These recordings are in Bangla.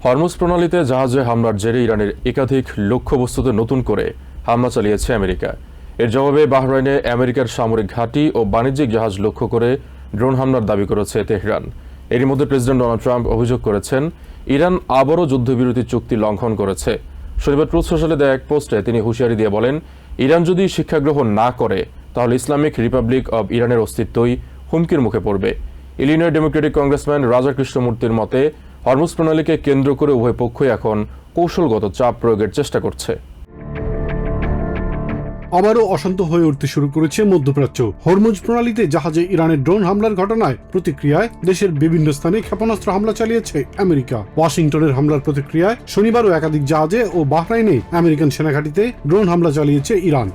হরমুজ প্রণালীতে জাহাজে হামলার জেরে ইরানের একাধিক লক্ষ্যবস্তুতে নতুন করে হামলা চালিয়েছে আমেরিকা। এর জবাবে বাহরাইনে আমেরিকার সামরিক ঘাঁটি ও বাণিজ্যিক জাহাজ লক্ষ্য করে ড্রোন হামলার দাবি করেছে তেহরান। এরই মধ্যে প্রেসিডেন্ট ডোনাল্ড ট্রাম্প অভিযোগ করেছেন, ইরান আবারও যুদ্ধবিরতি চুক্তি লঙ্ঘন করেছে। শনিবার ট্রুথ সোশ্যালে দেয়া এক পোস্টে তিনি হুঁশিয়ারি দিয়ে বলেন, ইরান যদি শিক্ষা গ্রহণ না করে তাহলে ইসলামিক রিপাবলিক অব ইরানের অস্তিত্বই হুমকির মুখে পড়বে। ইলিনয় ডেমোক্রেটিক কংগ্রেসম্যান রাজা কৃষ্ণমূর্তির মতে, হরমুজ প্রণালীকে কেন্দ্র করে উভয় পক্ষই এখন কৌশলগত চাপ প্রয়োগের চেষ্টা করছে। আবারও অশান্ত হয়ে উঠতে শুরু করেছে মধ্যপ্রাচ্য। হরমুজ প্রণালীতে জাহাজে ইরানের ড্রোন হামলার ঘটনায় প্রতিক্রিয়ায় দেশের বিভিন্ন স্থানে ক্ষেপণাস্ত্র হামলা চালিয়েছে আমেরিকা। ওয়াশিংটনের হামলার প্রতিক্রিয়ায় শনিবারও একাধিক জাহাজে ও বাহরাইনে আমেরিকান সেনাঘাঁটিতে ড্রোন হামলা চালিয়েছে ইরান।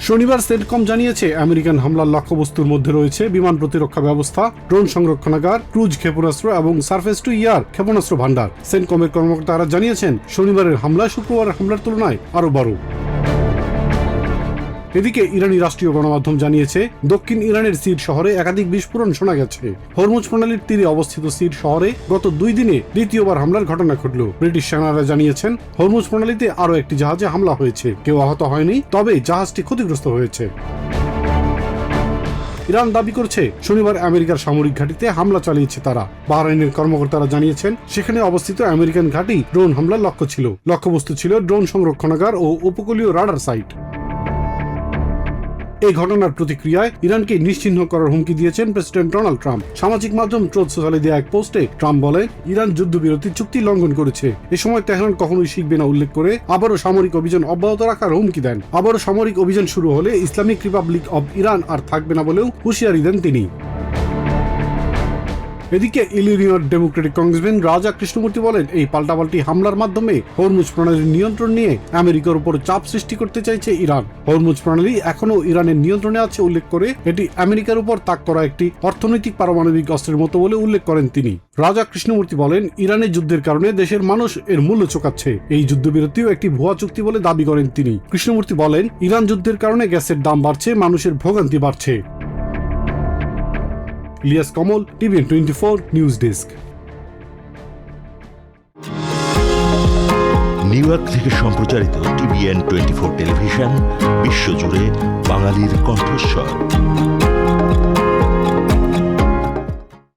শনিবার সেন্টকম জানিয়েছে, আমেরিকান হামলার লক্ষ্যবস্তুর মধ্যে রয়েছে বিমান প্রতিরক্ষা ব্যবস্থা, ড্রোন সংরক্ষণাগার, ক্রুজ ক্ষেপণাস্ত্র এবং সারফেস টু এয়ার ক্ষেপণাস্ত্র ভান্ডার। সেন্টকমের কর্মকর্তারা জানিয়েছেন, শনিবারের হামলা শুক্রবারের হামলার তুলনায় আরও বড়। এদিকে ইরানি রাষ্ট্রীয় গণমাধ্যম জানিয়েছে, দক্ষিণ ইরানের সির শহরে একাধিক বিস্ফোরণ শোনা গেছে। হরমুজ প্রণালীর তীরে অবস্থিত সির শহরে গত 2 দিনে দ্বিতীয়বার হামলার ঘটনা ঘটল। ব্রিটিশ সেনারা জানিয়েছেন, হরমুজ প্রণালীতে আরও একটি জাহাজে হামলা হয়েছে। কেউ আহত হয়নি, তবে জাহাজটি ক্ষতিগ্রস্ত হয়েছে। ইরান দাবি করছে, শনিবার আমেরিকার সামরিক ঘাঁটিতে হামলা চালিয়েছে তারা। বাহরাইনের কর্মকর্তারা জানিয়েছেন, সেখানে অবস্থিত আমেরিকান ঘাঁটি ড্রোন হামলার লক্ষ্য ছিল। লক্ষ্যবস্তু ছিল ড্রোন সংরক্ষণাগার ও উপকূলীয় রাডার সাইট। এই ঘটনার প্রতিক্রিয়ায় ইরানকে নিশ্চিহ্ন করার হুমকি দিয়েছেন প্রেসিডেন্ট ডোনাল্ড ট্রাম্প। সামাজিক মাধ্যম ট্রুথ সোশ্যালে দেয়া এক পোস্টে ট্রাম্প বলেন, ইরান যুদ্ধবিরতি চুক্তি লঙ্ঘন করেছে। এ সময় তেহরান কখনোই শিখবে না উল্লেখ করে আবারও সামরিক অভিযান অব্যাহত রাখার হুমকি দেন। আবারও সামরিক অভিযান শুরু হলে ইসলামিক রিপাবলিক অব ইরান আর থাকবে না বলেও হুঁশিয়ারি দেন তিনি। এদিকে ইলিনয় ডেমোক্রেটিক কংগ্রেসম্যান রাজা কৃষ্ণমূর্তি বলেন, এই পাল্টাপাল্টি হামলার মাধ্যমে হরমুজ প্রণালীর নিয়ন্ত্রণ নিয়ে আমেরিকার উপর চাপ সৃষ্টি করতে চাইছে ইরান। হরমুজ প্রণালী এখনও ইরানের নিয়ন্ত্রণে আছে উল্লেখ করে এটি আমেরিকার উপর তাক করা একটি অর্থনৈতিক পারমাণবিক অস্ত্রের মতো বলে উল্লেখ করেন তিনি। রাজা কৃষ্ণমূর্তি বলেন, ইরানের যুদ্ধের কারণে দেশের মানুষ এর মূল্য চোকাচ্ছে। এই যুদ্ধবিরতিও একটি ভুয়া চুক্তি বলে দাবি করেন তিনি। কৃষ্ণমূর্তি বলেন, ইরান যুদ্ধের কারণে গ্যাসের দাম বাড়ছে, মানুষের ভোগান্তি বাড়ছে। Ilias Kamal, TVN 24 news desk. New York থেকে সম্প্রচারিত টিভিএন 24 টেলিভিশন বিশ্বজুড়ে বাঙালির কণ্ঠস্বর।